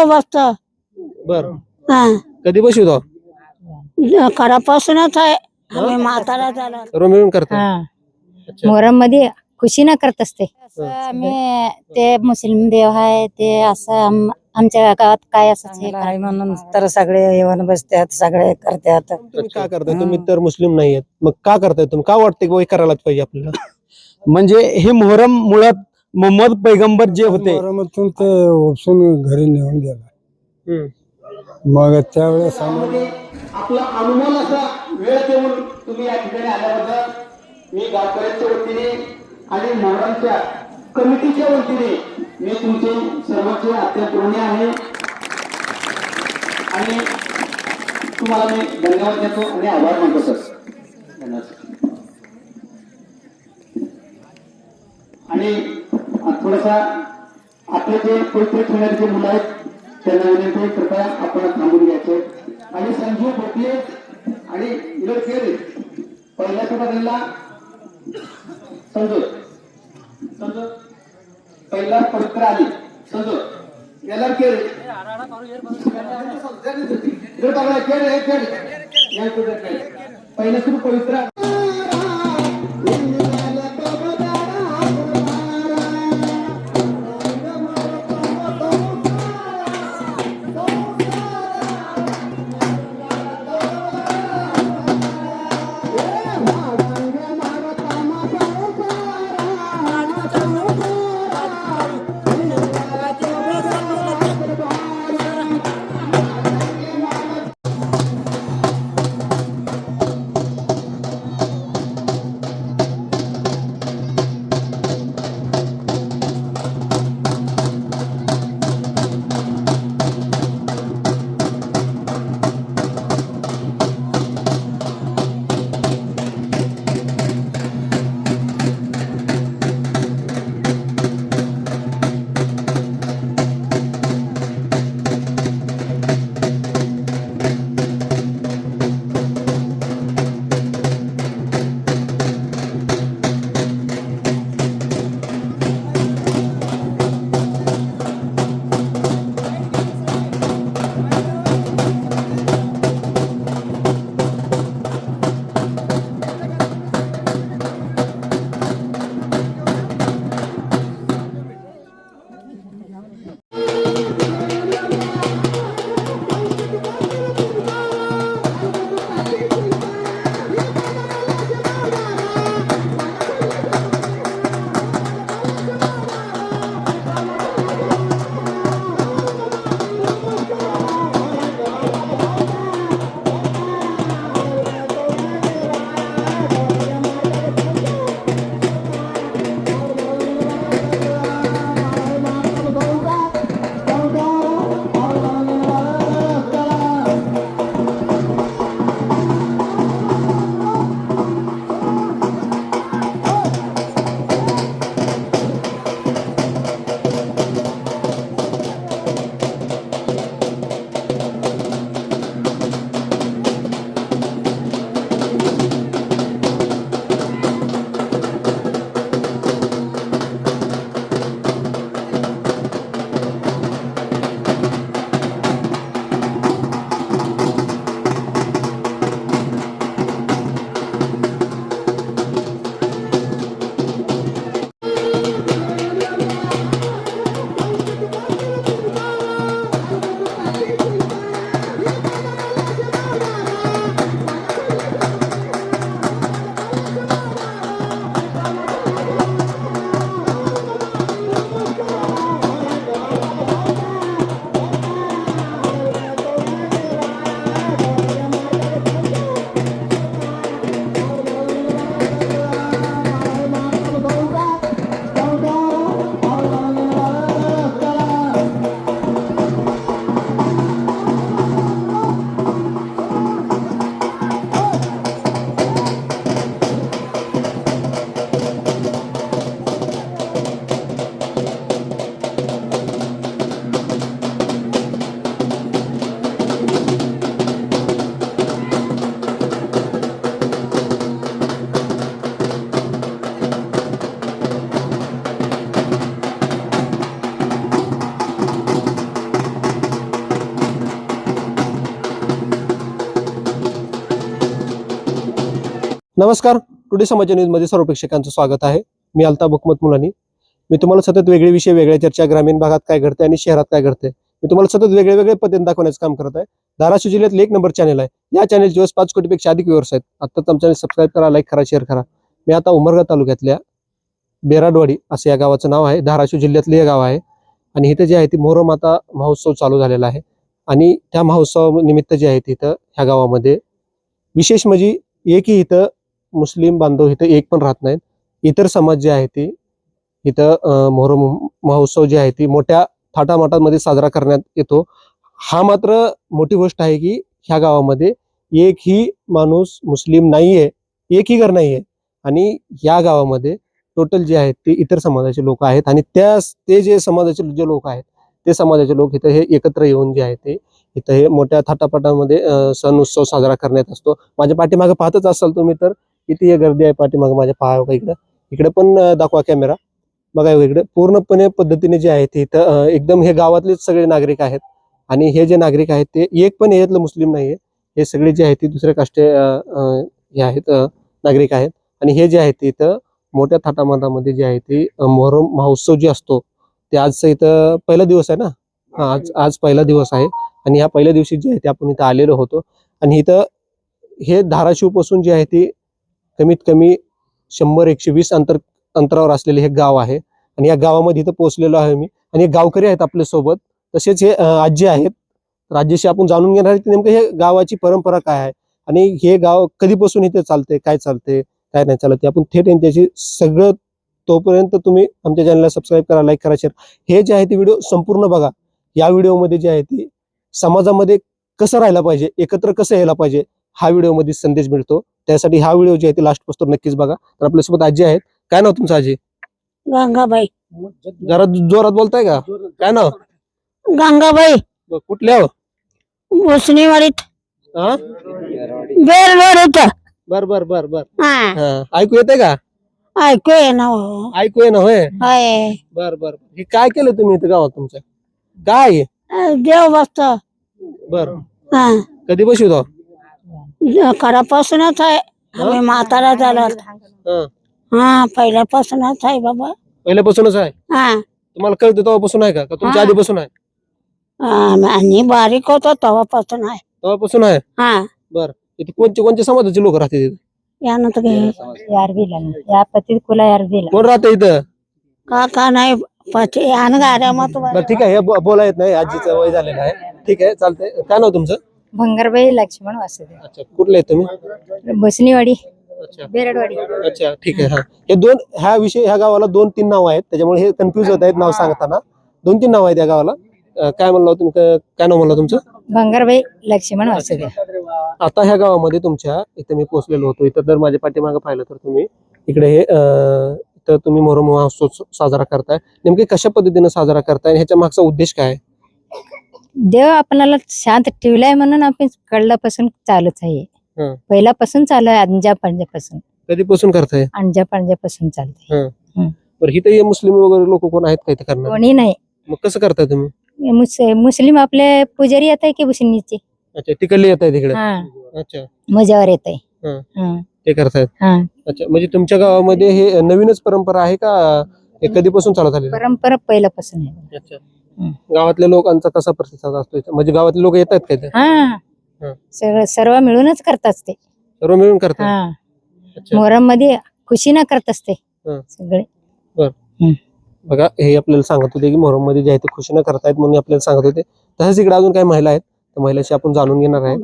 बसतो. बर हा कधी बसवतो करापासूनच आहे. आम्ही म्हातारा झाला. सर्व मिळून करता. अच्छा. मोहरम मध्ये खुशी ना करत असते. आम्ही ते मुस्लिम देव आहे ते असं आमच्या गावात काय असं आहे म्हणून तर सगळे येऊन बसतात सगळे करतात. तुम्ही का करताय? तुम्ही तर मुस्लिम नाहीयेत, मग का करताय तुम्ही? का वाटतंय की बाबा हे करायलाच पाहिजे आपल्याला? म्हणजे हे मोहरम मुळात मोहम्मद पैगंबर जे होते मोहरमातून ते उपसून घरी नेऊन गेला. मग त्यावेळेस आपला अनुभव असा वेळ देऊन तुम्ही या ठिकाणी आल्याबद्दल मी गावकऱ्यांच्या वतीने आणि मोहरमच्या कमिटीच्या वतीने मी तुमचे सर्वांचे अत्यंत ऋणी आहे आणि तुम्हाला मी धन्यवाद देतो आणि आभार मानतो सर. धन्यवाद. आणि थोडासा आपले जे पवित्र ठेवणारे जे मुलं आहेत त्यांना विनंती कृपया आपण थांबून घ्यायचे. आणि संजीव भोपले आणि इतर केले पहिल्या सभागृहाला समजूत पहिला पवित्र आली समजूत याला केले पहिलं सुरू पवित्र नमस्कार. टुडे समाचार न्यूज मध्ये सर्व प्रेक्षकांचं स्वागत आहे. मी अल्ताफ हुकमत मुलानी. मी तुम्हाला सतत वेगळे विषय, वेगळ्या चर्चा, ग्रामीण भागात काय घडते आणि शहरात काय घडते, मी तुम्हाला सतत वेगळे वेगळे पद्धतीने दाखवण्याचं काम करत आहे. धाराशिव जिल्ह्यातले 1 नंबर चॅनल आहे. या चॅनलचे 5 कोटीपेक्षा अधिक व्ह्यूअर्स आहेत. आता आमचं चॅनल सबस्क्राईब करा, लाईक करा, शेअर करा. मी आता उमरगा तालुक्यातल्या बेराडवाडी असं या गावाचं नाव आहे. धाराशिव जिल्ह्यातले हे गाव आहे आणि इथं जे आहे ती मोहरम आता महोत्सव चालू झालेला आहे आणि त्या महोत्सव निमित्त जे आहे तिथं ह्या गावामध्ये विशेष म्हणजे एकही इथं मुस्लिम बांधव इथं एक पण राहत नाहीत. इतर समाज जे आहे ती इथं मोहरम महोत्सव जे आहे ती मोठ्या थाटामाटामध्ये साजरा करण्यात येतो. हा मात्र मोठी गोष्ट आहे की ह्या गावामध्ये एकही माणूस मुस्लिम नाहीये, एकही घर नाहीये आणि या गावामध्ये टोटल जे आहेत ते इतर समाजाचे लोक आहेत आणि ते जे समाजाचे जे लोक आहेत ते समाजाचे लोक इथं हे एकत्र येऊन जे आहे ते इथं हे मोठ्या थाटापाटामध्ये सण उत्सव साजरा करण्यात असतो. माझ्या पाठीमागे पाहतच असाल तुम्ही तर किती हे गर्दी आहे पाठीमागे माझ्या पाहावं का इकडे पण दाखवा कॅमेरा बघा. इकडे पूर्णपणे पद्धतीने जे आहे ते इथं एकदम हे गावातलेच सगळे नागरिक आहेत आणि हे जे नागरिक आहेत ते एक पण यातलं मुस्लिम नाहीये. हे सगळे जे आहेत ते दुसऱ्या काष्टे हे आहेत नागरिक आहेत आणि हे जे आहेत ते इथं मोठ्या थाटामाटामध्ये जे आहे ते मोहरम महोत्सव जे असतो ते आजचं इथं पहिला दिवस आहे ना. आज पहिला दिवस आहे आणि ह्या पहिल्या दिवशी जे आहे ते आपण इथं आलेलो होतो आणि इथं हे धाराशिव पासून जे आहे ते कमीत कमी 100-120 अंतरावर असलेले हे गाव आहे आणि या गावामध्ये इथं पोहोचलेलो आहे मी आणि हे गावकरी आहेत आपल्या सोबत. तसेच हे आजी आहेत. आजीशी आपण जाणून घेणार आहे की नेमकं हे गावाची परंपरा काय आहे आणि हे गाव कधीपासून इथे चालते, काय चालते, काय नाही चालत ते आपण थेट यांच्याशी सगळं. तोपर्यंत तुम्ही आमच्या चॅनलला सबस्क्राईब करा, लाईक करा, शेअर. हे जे आहे ते व्हिडिओ संपूर्ण बघा. या व्हिडिओमध्ये जे आहे ती समाजामध्ये कसं राहायला पाहिजे, एकत्र कसं यायला पाहिजे हा व्हिडिओमध्ये संदेश मिळतो. त्यासाठी हा व्हिडिओ जे आहे ते लास्ट पासून नक्कीच बघा. तर आपल्यासोबत आजी आहेत. काय नाव तुमचं आजी? गंगाबाई. जरा जोरात बोलताय का? काय नाव? गंगाबाई. कुठल्या हो? भुसणीवाडीत. हा, बेलवडीत. बर बर बर बर. हा, ऐकू येते का? ऐकू ये ना हो. ऐकू ये ना होय. हाय. बर बर. हे काय केलं तुम्ही इथं गावात तुमच्या? काय देव बसतो. बर. हा, कधी बसवतो? करापासूनच आहे. आम्ही म्हातारा झालो. हा, पहिल्यापासूनच आहे बाबा. पहिल्यापासूनच आहे? हा, तुम्हाला कळतं तेव्हापासून आहे का तुमच्या हा. आधीपासून आहे? आणि बारीक होतो तेव्हापासून आहे. तेव्हापासून आहे. हा, बर. इथे कोणते समाजाचे लोक राहते तिथे? यानं तर या पती कुला यार दिला कोण राहते इथं? का नाही पती आणि गाड्या मत. बरं ठीक आहे. हे बोला येत नाही, आजीचं वय झालेलं आहे. ठीक आहे, चालतंय. काय नाव तुमचं? भंगारबाई लक्ष्मण वासुदेव. अच्छा, कुठले आहेत तुम्ही? भुसणीवाडी, अच्छा बेरडवाडी. अच्छा, ठीक आहे. हा, हे ह्या गावाला 2-3 नाव आहेत, त्याच्यामुळे हे कन्फ्युज होत आहेत नाव सांगताना. 2-3 नाव आहेत या गावाला. काय म्हणलं तुम्ही? काय नाव म्हणलं तुमचं? भंगारबाई लक्ष्मण वासुदेव. आता ह्या गावामध्ये तुमच्या इथं मी पोहोचलेलो होतो. इथं जर माझ्या पाठीमागे पाहिलं तर तुम्ही इकडे हे इथं तुम्ही मोहरम महोत्सव साजरा करताय. नेमके कशा पद्धतीने साजरा करताय आणि ह्याच्या मागचा उद्देश काय आहे? देव आपल्याला शांत ठेवलाय म्हणून आपण कळल्यापासून चालूच आहे. पहिल्यापासून चालू आहे. अंजापासून. कधीपासून करताय? अंजापासून चालतंय. बरं, इथं मुस्लिम वगैरे लोक कोण आहेत का इथं करणार? कोणी नाही. मग कसं करताय तुम्ही? मुस्लिम आपले पुजारी येत आहे की भुसणीचे. अच्छा, तिकडले येत आहे तिकडे. अच्छा, मजावर येत आहे. ते करतायत. अच्छा, म्हणजे तुमच्या गावामध्ये हे नवीनच परंपरा आहे का हे कधीपासून चालत आली? परंपरा पहिल्यापासून आहे. अच्छा, गावातल्या लोकांचा कसा प्रतिसाद असतो इथं? म्हणजे गावातले लोक येतात का इथे? सर्व मिळूनच करतात ते. सर्व मिळून करतात. मोहरम मध्ये खुशीनं करत असते सगळे. बघा, हे आपल्याला सांगत होते की मोहरम मध्ये जे आहे ते खुशीनं करतायत म्हणून आपल्याला सांगत होते. तसंच इकडे अजून काही महिला आहेत, त्या महिलाशी आपण जाणून घेणार आहे.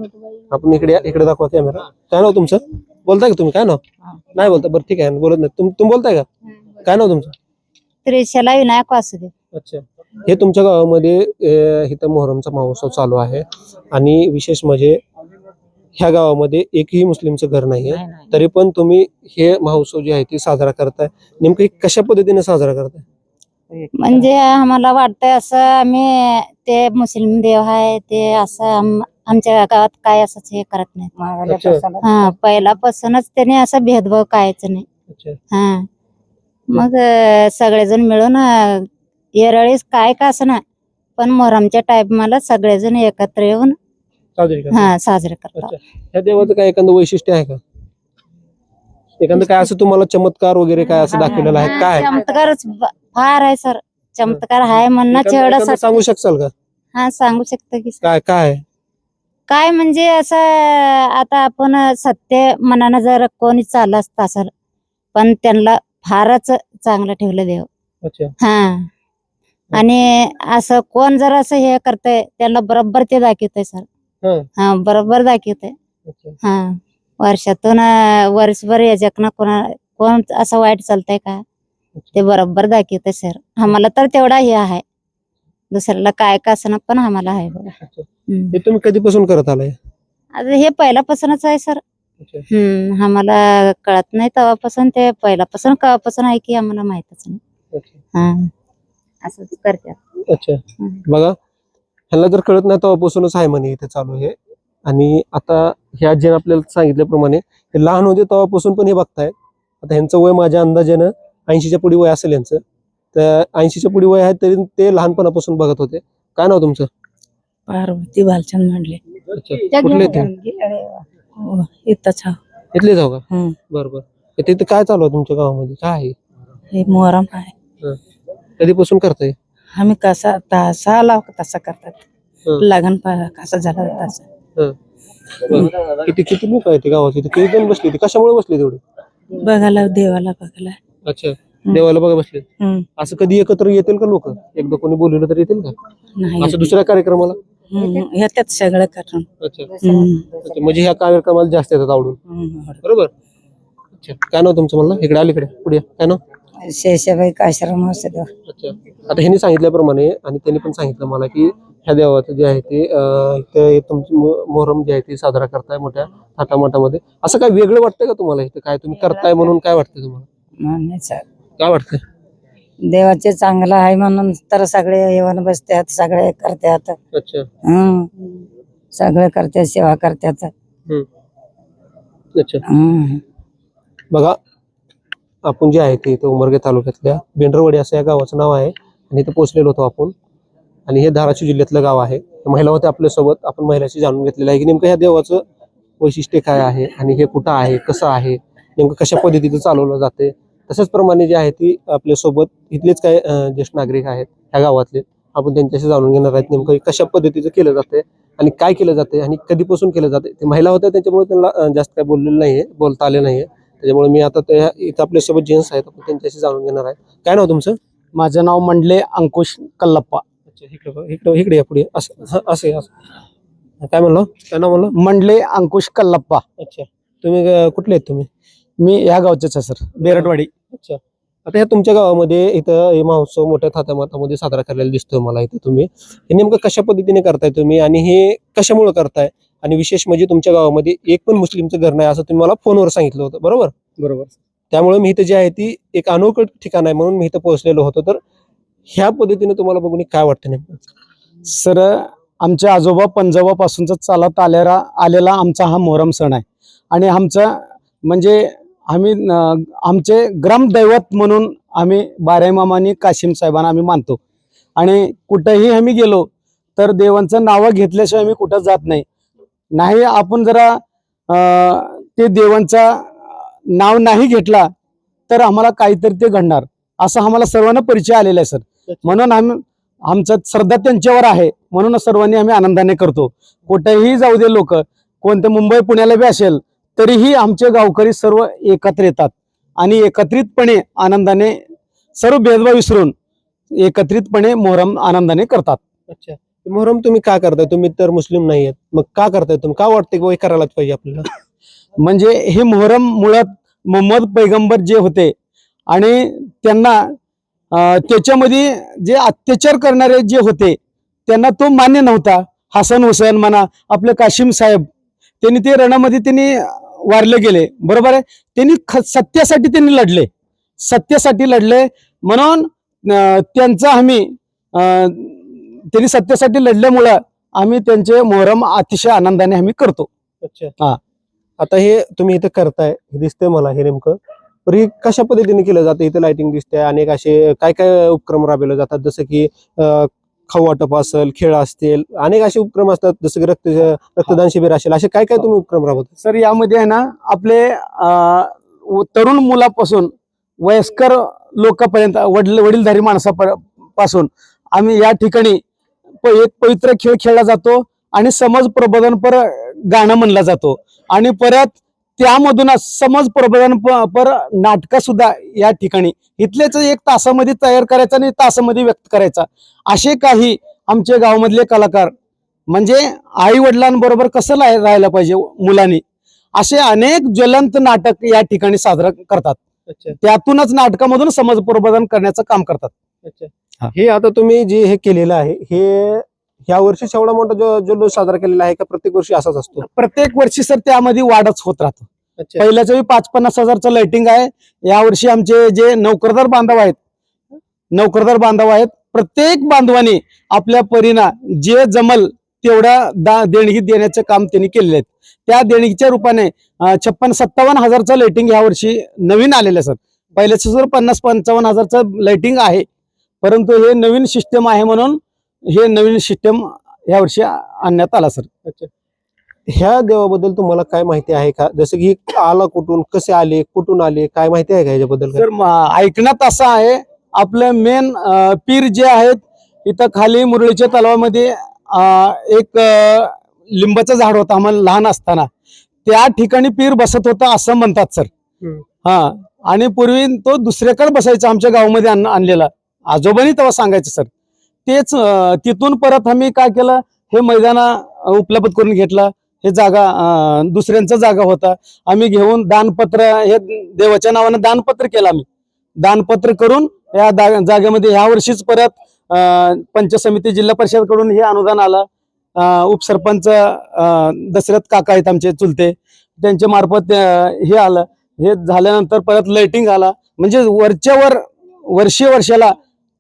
आपण इकडे दाखवा कॅमेरा. काय नाव तुमचं? बोलताय का तुम्ही? काय नाव? नाही बोलता? बरं ठीक आहे, बोलत नाही. तुम्ही बोलताय का? काय नाव तुमचं? त्रिशला विनायक वासुदेव. अच्छा, हे तुमच्या गावामध्ये इथं मोहरमचा महोत्सव चालू आहे आणि विशेष म्हणजे ह्या गावामध्ये एकही मुस्लिमचं घर नाहीये, तरी पण तुम्ही हे महोत्सव जे आहे ते साजरा करताय. नेमकं कशा पद्धतीने साजरा करताय? म्हणजे आम्हाला वाटतंय असं आम्ही ते मुस्लिम देव आहे ते असं आमच्या गावात काय असंच हे करत नाहीत. हा, पहिल्यापासूनच त्याने असं भेदभाव कायच नाही. हा, मग सगळेजण मिळून येरळीस काय का असं ना, पण मोहरमच्या टाइमाला सगळेजण एकत्र येऊन साजरे करतात. ह्या देवाचं काय एखादं वैशिष्ट्य आहे का? एखादं काय असं तुम्हाला चमत्कार वगैरे काय असं दाखवलेलं आहे काय? चमत्कारच फार आहे सर, चमत्कार आहे म्हणणं एवढं सांगू शकाल का? हा सांगू शकतो की काय काय? काय म्हणजे असं आता आपण सत्य मनानं जर कोणी चाललं असतं असेल, पण त्यांना फारच चांगलं ठेवलं देव. अच्छा. हा आणि असं कोण जर असं हे करतंय त्याला बरोबर ते दाखवतंय सर. हं. हा बरोबर दाखवतंय. अच्छा. हा वर्षातून वर्षभर याच्यातनं कोण असं वाईट चालतंय का ते बरोबर दाखवतंय सर. आम्हाला तर तेवढा हे आहे, दुसऱ्याला काय का असं पण आम्हाला आहे बघा. हे तुम्ही कधीपासून करत आलाय? आता हे पहिल्यापासूनच आहे सर. अच्छा. आम्हाला कळत नाही तेव्हापासून, ते पहिल्यापासून केव्हापासून आहे की आम्हाला माहितच नाही. अच्छा. हा असंच करतात. अच्छा. बघा ह्यांना जर कळत नाही तेव्हापासूनच आहे म्हणे इथे चालू हे. आणि आता ह्या जे आपल्याला सांगितल्याप्रमाणे हे लहान होते तेव्हापासून पण हे बघताय. आता ह्यांचं वय माझ्या अंदाजानं 80च्या पुढे वय असेल यांचं. तर 80च्या पुढे वय आहे तरी ते लहानपणापासून बघत होते. काय नाव तुमचं? पार्वती भालचंद मांडले. अच्छा. कुठले ते? इथंच हा. इथले जाऊ का? बरोबर. तिथे काय चालू आहे तुमच्या गावामध्ये? काय आहे? हे मोहरम आहे. कधीपासून करताय? आम्ही कसा तसा लाव तसा करतात. लग्न कसं झालं तसं. किती किती लोक आहेत गावात? किती जण बसले? कशामुळे बसले तेवढे? बघायला देवाला बघायला. अच्छा. देवाला बघा बसले. असं कधी एकत्र येतील का लोक? एकदा कोणी बोलवलं तर येतील का? नाही असं दुसऱ्या कार्यक्रमाला? येतात सगळं करून. अच्छा. म्हणजे ह्या कार्यक्रमाला जास्त येतात आवडून. बरोबर. अच्छा. काय नाव तुमचं म्हणलं? इकडे अलीकडे पुढे काय नाव? शेषाबाई आश्रम औषध. अच्छा. आता ह्यांनी सांगितल्याप्रमाणे आणि त्यांनी पण सांगितलं मला की ह्या देवाचं जे आहे ते इथे तुमची मोहरम जे आहे ते साजरा करताय मोठ्या थाटामाटामध्ये. असं काय वेगळं वाटतंय का तुम्हाला इथे? काय तुम्ही करताय म्हणून काय वाटतंय तुम्हाला? काय वाटतंय? देवाचे चांगलं आहे म्हणून तर सगळे येऊन बसतात, सगळे करतात. अच्छा. सगळे करतात, सेवा करतात. अच्छा. बघा आपण जे आहे ते इथे उमरगे तालुक्यातल्या बेंडरवाडी असं या गावाचं नाव आहे आणि इथे पोहोचलेलो होतो आपण. आणि हे धाराशिव जिल्ह्यातलं गाव आहे. महिला होते आपल्यासोबत. आपण महिलाशी जाणून घेतलेलं आहे की नेमकं ह्या देवाचं वैशिष्ट्य काय आहे आणि हे कुठं आहे, कसं आहे, नेमकं कशा पद्धतीचं चालवलं जाते. तशाच प्रमाणे जे आहे ती आपल्यासोबत इथलेच काय ज्येष्ठ नागरिक आहेत ह्या गावातले. आपण त्यांच्याशी जाणून घेणार आहेत नेमकं कशा पद्धतीचं केलं जाते आणि काय केलं जाते आणि कधीपासून केलं जाते. ते महिला होत्या त्याच्यामुळे त्यांना जास्त काय बोललेलं नाहीये, बोलता आले नाहीये. त्याच्यामुळे मी आता इथं आपल्यासोबत जेंट्स आहेत, आपण त्यांच्याशी जाणून घेणार आहे. काय नाव तुमचं? माझं नाव मंडले अंकुश कल्लप्पा. अच्छा. इकडे या पुढे. असं काय म्हणलं? काय नाव म्हणलं? मंडले अंकुश कल्लप्पा. अच्छा. तुम्ही कुठले आहेत तुम्ही? मी या गावचेच आहे सर, बेरटवाडी. अच्छा. आता ह्या तुमच्या गावामध्ये इथं हे महोत्सव मोठ्या थाटामाटामध्ये साजरा करायला दिसतोय मला इथं. तुम्ही हे नेमकं कशा पद्धतीने करताय तुम्ही आणि हे कशामुळे करताय? आणि विशेष म्हणजे तुमच्या गावामध्ये एक पण मुस्लिमचं घर नाही असं तुम्ही मला फोनवर सांगितलं होतं, बरोबर? बरोबर. त्यामुळे मी इथं जे आहे ती एक अनोखं ठिकाण आहे म्हणून मी इथं पोहोचलेलो होतो. तर ह्या पद्धतीने तुम्हाला बघून काय वाटतं नेमकं? सर आमचे आजोबा पंजोबापासूनचा चालत आलेला आमचा हा मोहरम सण आहे. आणि आमचा म्हणजे आम्ही आमचे ग्रामदैवत म्हणून आम्ही बाराई मामा आणि काशिम साहेबांना आम्ही मानतो. आणि कुठेही आम्ही गेलो तर देवांचं नावं घेतल्याशिवाय आम्ही कुठं जात नाही. आपण जरा ते देवांचा नाव नाही घेतला तर आम्हाला काहीतरी ते घडणार असं आम्हाला सर्वांना परिचय आलेला आहे सर. म्हणून आमचं श्रद्धा त्यांच्यावर आहे म्हणून सर्वांनी आम्ही आनंदाने करतो. कुठेही जाऊ दे लोक, कोणते मुंबई पुण्याला बी असेल तरीही आमचे गावकरी सर्व एकत्र येतात आणि एकत्रितपणे आनंदाने सर्व भेदभाव विसरून एकत्रितपणे मोहरम आनंदाने करतात. अच्छा. मोहरम तुम्ही का करताय? तुम्ही तर मुस्लिम नाही आहेत, मग का करताय तुम्ही? का वाटतंय की करायलाच पाहिजे आपल्याला? म्हणजे हे मोहरम मुळात मोहम्मद पैगंबर जे होते आणि त्यांना त्याच्यामध्ये जे अत्याचार करणारे जे होते त्यांना तो मान्य नव्हता. हसन हुसैन म्हणा, आपले काशिम साहेब, त्यांनी ते रणामध्ये त्यांनी वारले गेले, बरोबर आहे. त्यांनी सत्यासाठी लढले म्हणून त्यांचा आम्ही त्यांनी सत्यासाठी लढल्यामुळं आम्ही त्यांचे मोहरम अतिशय आनंदाने आम्ही करतो. अच्छा. आता हे तुम्ही इथं करताय, हे दिसतंय मला हे नेमकं. पण हे कशा पद्धतीने केलं जातं? इथं लाइटिंग दिसते, अनेक असे काय काय उपक्रम राबवले जातात, जसं की खाऊ वाटप असेल, खेळ असतील, अनेक असे उपक्रम असतात, जसं की रक्तदान शिबिर असेल, असे काय काय तुम्ही उपक्रम राबवता? सर यामध्ये आहे ना आपले तरुण मुलापासून वयस्कर लोकांपर्यंत वडीलधारी माणसापासून आम्ही या ठिकाणी एक पवित्र खेळ खेळला जातो आणि समाज प्रबोधनपर गाणं म्हणला जातो आणि परत त्यामधूनच समाज प्रबोधनपर नाटकं सुद्धा या ठिकाणी इथलेच एक तासामध्ये तयार करायचं आणि तासामध्ये व्यक्त करायचा. असे काही आमच्या गावामधले कलाकार म्हणजे आई वडिलांबरोबर कसं राहायला पाहिजे मुलांनी, असे अनेक ज्वलंत नाटक या ठिकाणी साजरा करतात. त्यातूनच नाटकामधून समाज प्रबोधन करण्याचं काम करतात. हे आता तुम्ही जे हे केलेलं आहे हे ह्या वर्षी एवढा मोठा जल्लोष साजरा केलेला आहे का प्रत्येक वर्षी असाच असतो? प्रत्येक वर्षी सर त्यामध्ये वाढच होत राहतो. पहिल्याच 50-50 हजारचं लाइटिंग आहे. यावर्षी आमचे जे नोकरदार बांधव आहेत प्रत्येक बांधवाने आपल्या परीना जे जमल तेवढ्या देणगी देण्याचं काम त्यांनी केलेले आहेत. त्या देणगीच्या रूपाने 56-57 हजारचं लाइटिंग ह्या वर्षी नवीन आलेलं आहे सर. पहिल्याच सर 50-55 हजारचं लाइटिंग आहे, परंतु हे नवीन सिस्टम आहे म्हणून हे नवीन सिस्टम ह्या वर्षी आणण्यात आला सर. ह्या देवाबद्दल तुम्हाला काय माहिती आहे का? जसं की आला कुठून, कसे आले, कुठून आले, काय माहिती आहे का याच्याबद्दल? सर ऐकण्यात असं आहे आपलं मेन पीर जे आहेत इथं खाली मुरळीच्या तलावामध्ये एक लिंबाचं झाड होतं. आम्हाला लहान असताना त्या ठिकाणी पीर बसत होता असं म्हणतात सर. आणि पूर्वी तो दुसऱ्याकडे बसायचा आमच्या गावामध्ये आणलेला आजोबांनी तेव्हा सांगायचं सर. तेच तिथून परत आम्ही काय केलं, हे मैदान उपलब्ध करून घेतला. हे जागा दुसऱ्यांचा जागा होता, आम्ही घेऊन दानपत्र हे देवाच्या नावानं दानपत्र केलं. आम्ही दानपत्र करून या जागेमध्ये ह्या वर्षीच परत पंचायत समिती जिल्हा परिषद कडून हे अनुदान आलं. उपसरपंच दशरथ काका आहेत आमचे चुलते, त्यांच्या मार्फत हे आलं. हे झाल्यानंतर परत लाइटिंग आला. म्हणजे वरच्यावर वर्षाला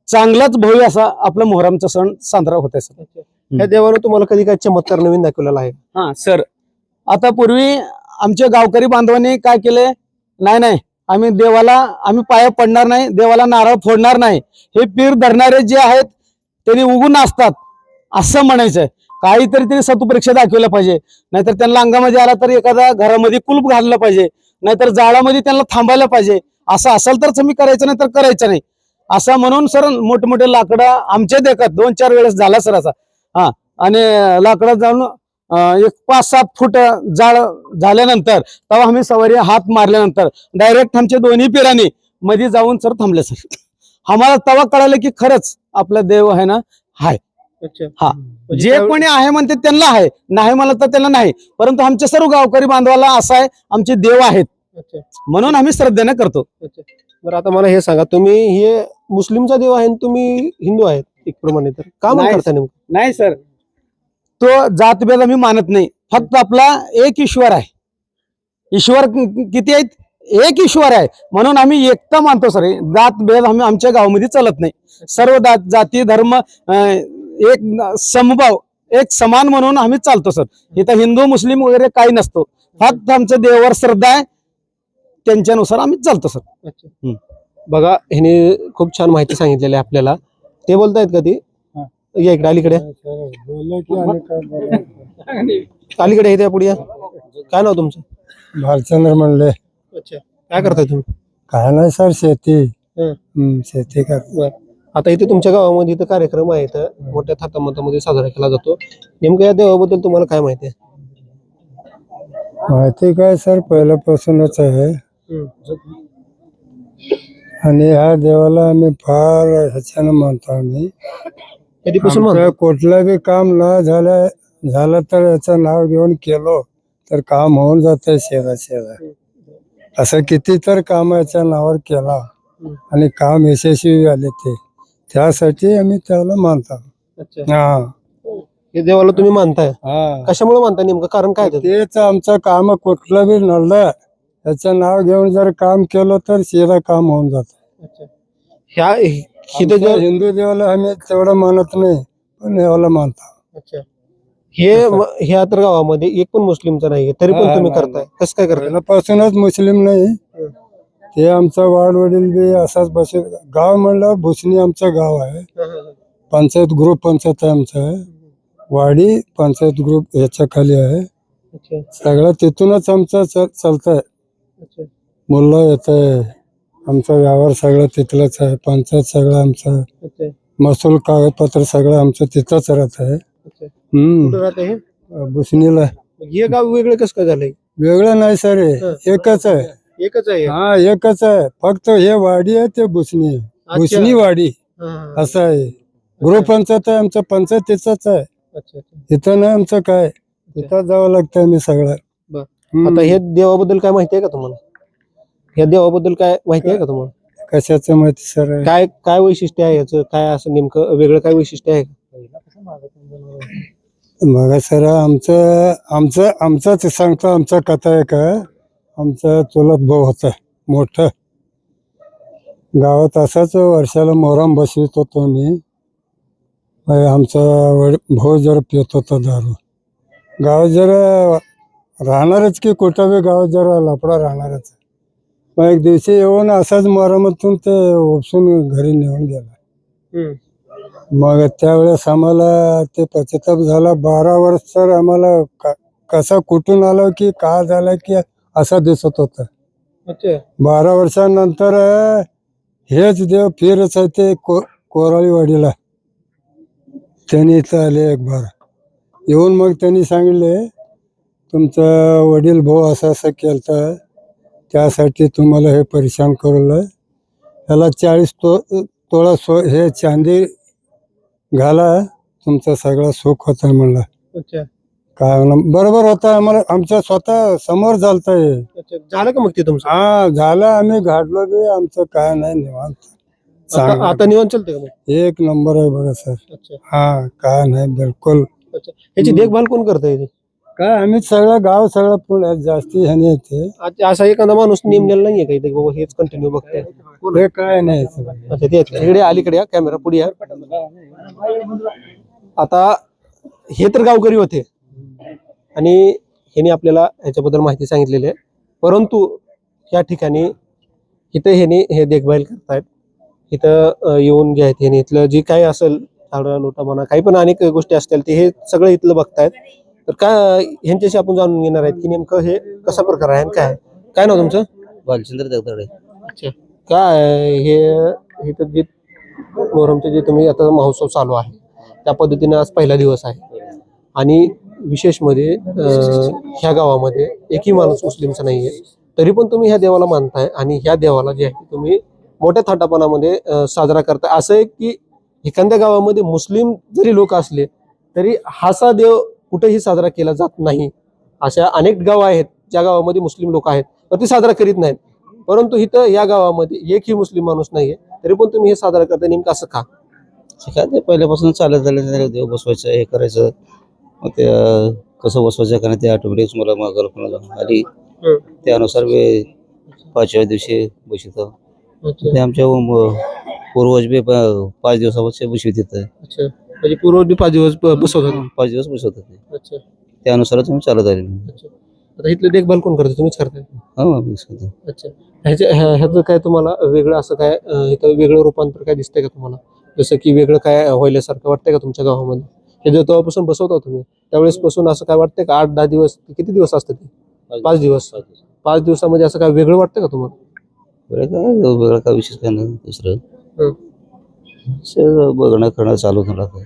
चांगलाच भव्य असा आपला मोहरमचा सण साजरा होत आहे सर. या देवानं तुम्हाला कधी काय चमत्कार नवीन दाखवलेला आहे? हा सर, आता पूर्वी आमच्या गावकरी बांधवांनी काय केले, नाही आम्ही देवाला पाया पडणार नाही, देवाला नारळ फोडणार नाही. हे पीर धरणारे जे आहेत त्यांनी उगून असतात असं म्हणायचंय. काहीतरी त्यांनी सत्परीक्षा दाखवलं पाहिजे, नाहीतर त्यांना अंगामध्ये आला तर एखादा घरामध्ये कुलूप घाललं पाहिजे, नाहीतर जाळामध्ये त्यांना थांबायला पाहिजे. असं असेल तरच आम्ही करायचं, नाही तर करायचं नाही असं म्हणून सर मोठमोठे लाकडं आमच्या देखत 2-4 वेळेस झाला सर असा. आणि लाकडं जाऊन 5-7 फूट जाळ झाल्यानंतर तेव्हा आम्ही सवारी हात मारल्यानंतर डायरेक्ट आमच्या दोन्ही पिरांनी मध्ये जाऊन सर थांबले सर. आम्हाला तेव्हा कळालं की खरंच आपला देव आहे ना, हाय. हा, जे कोणी आहे म्हणते त्यांना आहे, नाही म्हणत तर त्यांना नाही. परंतु आमच्या सर्व गावकरी बांधवाला असं आहे, आमचे देव आहेत म्हणून आम्ही श्रद्धेने करतो. बरं, आता मला हे सांगा, तुम्ही हे मुस्लिमचा देव आहे, तुम्ही हिंदू आहेत एक प्रमाणे, तर का करता नेमकं? नाही सर, तो जातभेद आम्ही मानत नाही. फक्त आपला एक ईश्वर आहे. ईश्वर किती आहेत? एक ईश्वर आहे म्हणून आम्ही एकता मानतो सर. जातभेद आम्ही आमच्या गावामध्ये चालत नाही. सर्व जाती धर्म एक समभाव, एक समान म्हणून आम्ही चालतो सर. इथं हिंदू मुस्लिम वगैरे काही नसतो. फक्त आमच्या देवावर श्रद्धा आहे, त्यांच्यानुसार आम्ही चालतो सर. बघा, ह्याने खूप छान माहिती सांगितलेली आहे आपल्याला. ते बोलतायत का ती? या इकडे अलीकडे अलीकडे येते पुढे या. काय नाव तुमचं? भालचंद्र म्हणले. अच्छा, काय करताय तुम्ही? काय नाही सर, शेती शेती करतो. आता इथे तुमच्या गावामध्ये इथं कार्यक्रम आहे, इथं मोठ्या थाटामाटामध्ये साजरा केला जातो. नेमकं या देवाबद्दल तुम्हाला काय माहिती आहे? माहिती काय सर, पहिल्यापासूनच आहे. आणि ह्या देवाला आम्ही फार ह्याच्यानं मानतो. आम्ही कधीपासून आमचं म्हणतो? कुठलं बी काम न झालं तर याचं नाव घेऊन केलो तर काम होऊन जाते शेजा. असं किती तर काम याच्या नावावर केला आणि काम यशस्वी झाले, त्यासाठी आम्ही त्याला मानतो. हा, हे देवाला तुम्ही मानताय? हा. कशामुळे मानताय नेमकं? कारण काय त्याचं? तेच आमचं काम कुठलं बी नडलं त्याचं नाव घेऊन जर काम केलं तर शेजा काम होऊन जात. ह्या इथे आमच्या हिंदू देवाला आम्ही तेवढं मानत नाही, पण देवाला मानतो. ह्या तर गावामध्ये एक पण मुस्लिमचा नाहीये, तरी पण तुम्ही करताय, कसं काय करताय? पहिल्यापासूनच मुस्लिम नाही. ते आमचा वाडवडील बी असाच बसत. गाव म्हणल्यावर भुसणी आमचं गाव आहे. पंचायत ग्रुप पंचायत आहे आमचं. वाडी पंचायत ग्रुप याच्या खाली आहे. सगळं तिथूनच आमचं चालतंय. मुलं येत आहे. आमचा व्यवहार सगळं तिथलंच आहे. पंचायत सगळं आमचं, अच्छा महसूल कागदपत्र सगळं आमचं तिथंच राहत आहे. अच्छा. हम्म कुठं राहते हे? बुसणीला. मग हे गाव वेगळं कसं काय झालंय? वेगळं नाही सर, हं. एकच आहे. एकच आहे हे? हा एकच आहे, फक्त हे वाडी आहे ते बुसणी आहे. अच्छा. बुसणी वाडी हा, हा. असं आहे. गृहपंचायत आहे आमचं, पंचायत तिथंच आहे. अच्छा अच्छा. इथं नाही आमचं काय, तिथं जावं लागतं मी सगळं. बर. हम्म. आता हे देवाबद्दल काय माहिती आहे का तुम्हाला? या देवाबद्दल काय माहिती आहे का तुम्हाला? कशाचं माहिती सर? काय काय वैशिष्ट्य आहे याचं? काय असं नेमकं वेगळं काय वैशिष्ट्य आहे? बघा सर, आमचंच सांगतो. आमचा कथा आहे का, आमचा चुलत भाऊ होता मोठं गावात. असाच वर्षाला मोहरम बसवित होतो मी. आमचा भाऊ जरा पित होता दारू. गावात जरा राहणारच की, कुठं बी गावात जरा लफडा राहणारच. मग एक दिवशी येऊन असाच मोहरमातून ते उपसून घरी नेऊन गेला. मग त्यावेळेस आम्हाला ते पश्चाताप झाला. 12 वर्ष तर आम्हाला कसा कुठून आलो की का झाला की असा दिसत होता. अच्छा. 12 वर्षानंतर हेच देव फिरच आहे ते कोराळीवाडीला. त्यांनी इथं आले एक बार येऊन. मग त्यांनी सांगितले, तुमचा वडील भाऊ असं असं केलं, त्यासाठी तुम्हाला हे परेशान करवलं. त्याला 40 तोळा हे चांदी घाला, तुमचं सगळं सुख होतं म्हणलं. अच्छा काय म्हणलं, बरोबर होता. आम्हाला आमच्या स्वतः समोर झालतंय. अच्छा. झालं का मग ते तुमचं? हा झालं, आम्ही घातलो बी. आमचं काय नाही, निवांत आता आता निवांत चालतंय का मग? एक नंबर आहे बघा सर. अच्छा हा काय नाही बिलकुल. अच्छा. ह्याची देखभाल कोण करतंय? काय आम्ही सगळं गाव सगळं पुण्यात जास्ती ह्याने येते. असा एखादा माणूस नेमलेला नाहीये का इथे बाबा हेच कंटिन्यू बघताय? हे काय नाही. अच्छा ते इकडे अलीकडे या, कॅमेरा पुढे या. आता हे तर गावकरी होते आणि ह्याने आपल्याला ह्याच्याबद्दल माहिती सांगितलेली आहे. परंतु या ठिकाणी इथं ह्याने हे देखभाल करतायत. इथं येऊन जे आहेत ह्याने इथलं जे काही असेल, झाडं लोटा म्हणा, काही पण अनेक गोष्टी असतील ते हे सगळं इथलं बघतायत. तर काय ह्यांच्याशी आपण जाणून घेणार आहेत की नेमकं हे कसा प्रकार आहे आणि काय. काय नाव तुमचं? बालचंद्र देवताडे. अच्छा. काय हे इथं जे मोहरमचे जे तुम्ही आता महोत्सव चालू आहे त्या पद्धतीने आज पहिला दिवस आहे आणि विशेष मध्ये ह्या गावामध्ये एकही माणूस मुस्लिमचा नाहीये, तरी पण तुम्ही ह्या देवाला मानताय आणि ह्या देवाला जे आहे तुम्ही मोठ्या थाटापणामध्ये साजरा करताय. असं आहे की एखाद्या गावामध्ये मुस्लिम जरी लोक असले तरी हासा देव कुठेही साजरा केला जात नाही. अशा अनेक गाव आहेत ज्या गावामध्ये मुस्लिम लोक आहेत तर ते साजरा करीत नाहीत. परंतु इथं या गावामध्ये एकही मुस्लिम माणूस नाहीये, तरी पण तुम्ही हे साजरा करताय. नेमकं असं का? ते पहिल्यापासून चालत झालं, देव बसवायचं, हे करायचं. मग ते कसं बसवायचं कारण ते ऑटोमॅटिक मला कल्पना आली. त्यानुसार मी 5व्या दिवशी बसवतो. ते आमच्या पूर्वज बी 5 दिवसापासून बसवित येतं. अच्छा. म्हणजे पूर्वी 5 दिवस बसवतात? 5 दिवस बसवतात ते. अच्छा. त्यानुसार तुम्ही चालत आले. अच्छा. आता इथलं देखभाल कोण करतो? तुम्हीच करताय? हो मी करतो. अच्छा. ह्याचं काय तुम्हाला वेगळं असं काय इथं वेगळं रूपांतर काय दिसतंय का तुम्हाला? जसं की वेगळं काय व्हायल्यासारखं वाटतंय का तुमच्या गावामध्ये? हे जे तेव्हापासून बसवता तुम्ही त्यावेळेस पासून असं काय वाटतंय का? 8-10 दिवस किती दिवस असतात ते? 5 दिवस. 5 दिवसामध्ये असं काय वेगळं वाटतं का तुम्हाला? वेगळं काय विशेष काय नाही. दुसरं बघणं करणं चालू राहतं.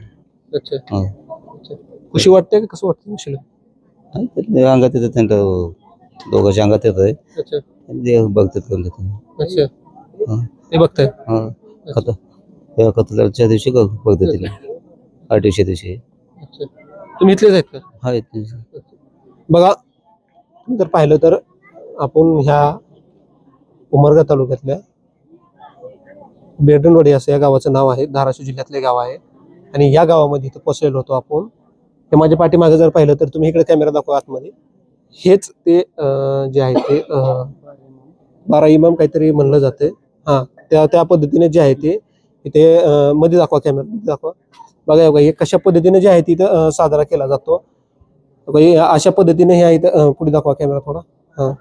अच्छा. अच्छा. खुशी वाटते का कसं वाटतं खुशीला? अंगात येतं त्यांना, दोघांच्या अंगात येत आहे. अच्छा. देव बघतात करून. अच्छा. ते बघताय? हा खताच्या दिवशी बघतात तिला, 8व्या दिवशी. अच्छा. तुम्ही इथलेच आहेत का? हा बघा तुम्ही जर पाहिलं तर आपण ह्या उमरगा तालुक्यातल्या बेडनवाडी असं या गावाचं नाव आहे. धाराशिव जिल्ह्यातले गाव आहे आणि या गावामध्ये इथं पोचलेलो होतो आपण. हे माझ्या पाठीमागे जर पाहिलं तर तुम्ही इकडे कॅमेरा दाखवा आतमध्ये. हेच ते जे आहे ते 12 इमाम काहीतरी म्हणलं जाते. हा त्या पद्धतीने जे आहे ते इथे मध्ये दाखवा, कॅमेरा मध्ये दाखवा. बघा हे कशा पद्धतीने जे आहे तिथं साजरा केला जातो. अशा पद्धतीने हे इथं पुढे दाखवा कॅमेरा थोडा. हा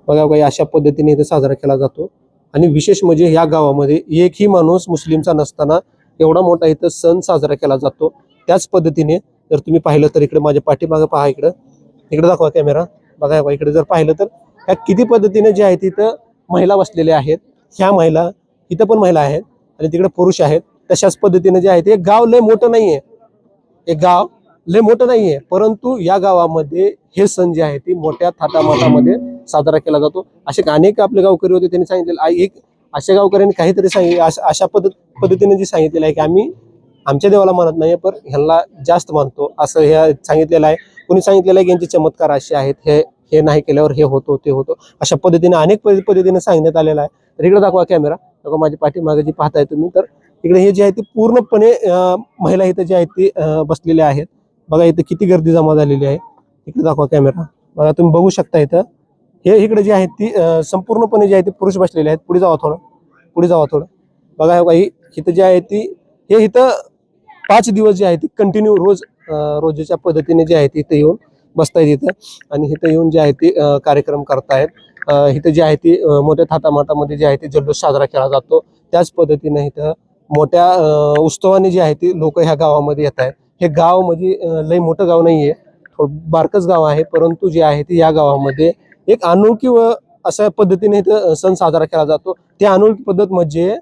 बघा अशा पद्धतीने इथं साजरा केला जातो आणि विशेष म्हणजे या गावामध्ये एकही माणूस मुस्लिमचा नसताना एवढा मोठा इथं सण साजरा केला जातो. त्याच पद्धतीने जर तुम्ही पाहिलं तर इकडे माझ्या पाठीमागं पहा, इकडे दाखवा कॅमेरा. बघा इकडे जर पाहिलं तर ह्या किती पद्धतीने जे आहे तिथं महिला बसलेल्या आहेत. ह्या महिला, इथं पण महिला आहेत आणि तिकडे पुरुष आहेत. तशाच पद्धतीने जे आहे ते गाव लय मोठं नाहीये, एक गाव लय मोठं नाहीये, परंतु या गावामध्ये हे सण जे आहे ते मोठ्या थाटामाटामध्ये साजरा केला जातो. असे अनेक आपले गावकरी होते, त्यांनी सांगितलेलं एक अशा गावकऱ्यांनी काहीतरी सांगितलं, अशा पद्धतीने जे सांगितलेलं आहे की आम्ही आमच्या देवाला मानत नाही पण ह्यांना जास्त मानतो, असं हे सांगितलेलं आहे. कोणी सांगितलेलं आहे की यांचे चमत्कार असे आहेत, हे नाही केल्यावर हे होतो ते होतो, अशा पद्धतीने अनेक पद्धतीने सांगण्यात आलेलं आहे. तर इकडे दाखवा कॅमेरा, दाखवा माझी पाठीमागे जी पाहताय तुम्ही, तर इकडे हे जे आहे ते पूर्णपणे महिला इथं जे आहेत ती बसलेल्या आहेत. बघा इथं किती गर्दी जमा झालेली आहे. इकडे दाखवा कॅमेरा, बघा तुम्ही बघू शकता इथं हे इकडे जे आहेत ती संपूर्णपणे जे आहे ते पुरुष बसलेले आहेत. पुढे जावा थोडं, बघा इथं जे आहे ती हे इथं 5 दिवस जे आहे ते कंटिन्यू रोजच्या पद्धतीने जे आहे ते इथं येऊन बसतायत इथं, आणि इथं येऊन जे आहे ते कार्यक्रम करतायत. इथं जे आहे ती मोठ्या थाटामाटामध्ये जे आहे ते जल्लोष साजरा केला जातो. त्याच पद्धतीने इथं मोठ्या उत्सवाने जे आहे ते लोक ह्या गावामध्ये येत आहेत. हे गाव म्हणजे लय मोठं गाव नाहीये, बारकच गाव आहे, परंतु जे आहे ते या गावामध्ये एक अनोळखी व अशा पद्धतीने इथं सण साजरा केला जातो. ती अनोळखी पद्धत म्हणजे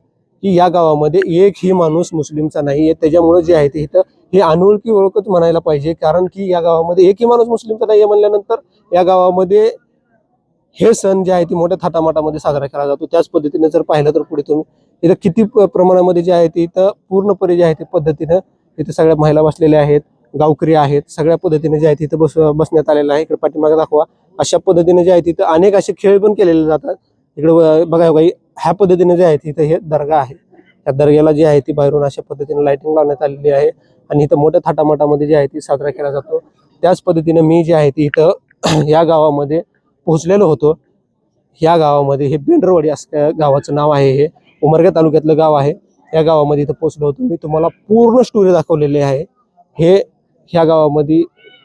की या गावामध्ये एकही माणूस मुस्लिमचा नाहीये. त्याच्यामुळे जे आहे ते इथं हे अनोळखी ओळखच म्हणायला पाहिजे, कारण की या गावामध्ये एकही माणूस मुस्लिमचा नाहीये म्हणल्यानंतर या गावामध्ये हे सण जे आहे ते मोठ्या थाटामाटामध्ये साजरा केला जातो. त्याच पद्धतीने जर पाहिलं तर पुढे तुम्ही इथं किती प्रमाणामध्ये जे आहे ते इथं पूर्णपणे जे आहे ते पद्धतीनं इथं सगळ्या महिला बसलेल्या आहेत, गावकरी आहेत, सगळ्या पद्धतीने जे आहे तिथं बसण्यात आलेलं आहे. इकडे पाठीमागे दाखवा, अशा पद्धतीने जे आहे तिथं अनेक असे खेळ पण केलेले जातात. इकडे बघा काही ह्या पद्धतीने जे आहे तिथं हे दर्गा आहे. त्या दर्ग्याला जे आहे ती बाहेरून अशा पद्धतीने लाइटिंग लावण्यात आलेली आहे आणि इथं मोठ्या थाटामाटामध्ये जे आहे ती साजरा केला जातो. त्याच पद्धतीने मी जे आहे ती इथं या गावामध्ये पोहोचलेलो होतो. या गावामध्ये हे बेंडरवाडी असं गावाचं नाव आहे, हे उमरगा तालुक्यातलं गाव आहे. या गावामध्ये इथं पोहोचलो होतो. मी तुम्हाला पूर्ण स्टोरी दाखवलेली आहे. ह्या गावामध्ये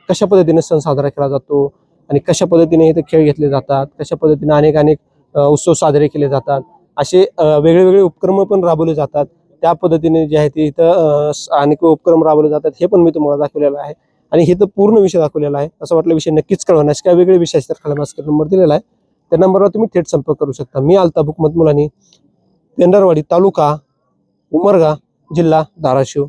कशा पद्धतीने सण साजरा केला जातो आणि कशा पद्धतीने इथे खेळ घेतले जातात, कशा पद्धतीने अनेक उत्सव साजरे केले जातात, असे वेगळे उपक्रम पण राबवले जातात. त्या पद्धतीने जे आहे ते इथं अनेक उपक्रम राबवले जातात, हे पण मी तुम्हाला दाखवलेलं आहे. आणि हे तर पूर्ण विषय दाखवलेला आहे. असं वाटलं विषय नक्कीच कळवण्यास काय वेगळे विषय असतात, खाली माझा नंबर दिलेला आहे, त्या नंबरवर तुम्ही थेट संपर्क करू शकता. मी अल्ताफ हुकमत मुलानी, पेंढारवाडी तालुका उमरगा, जिल्हा धाराशिव.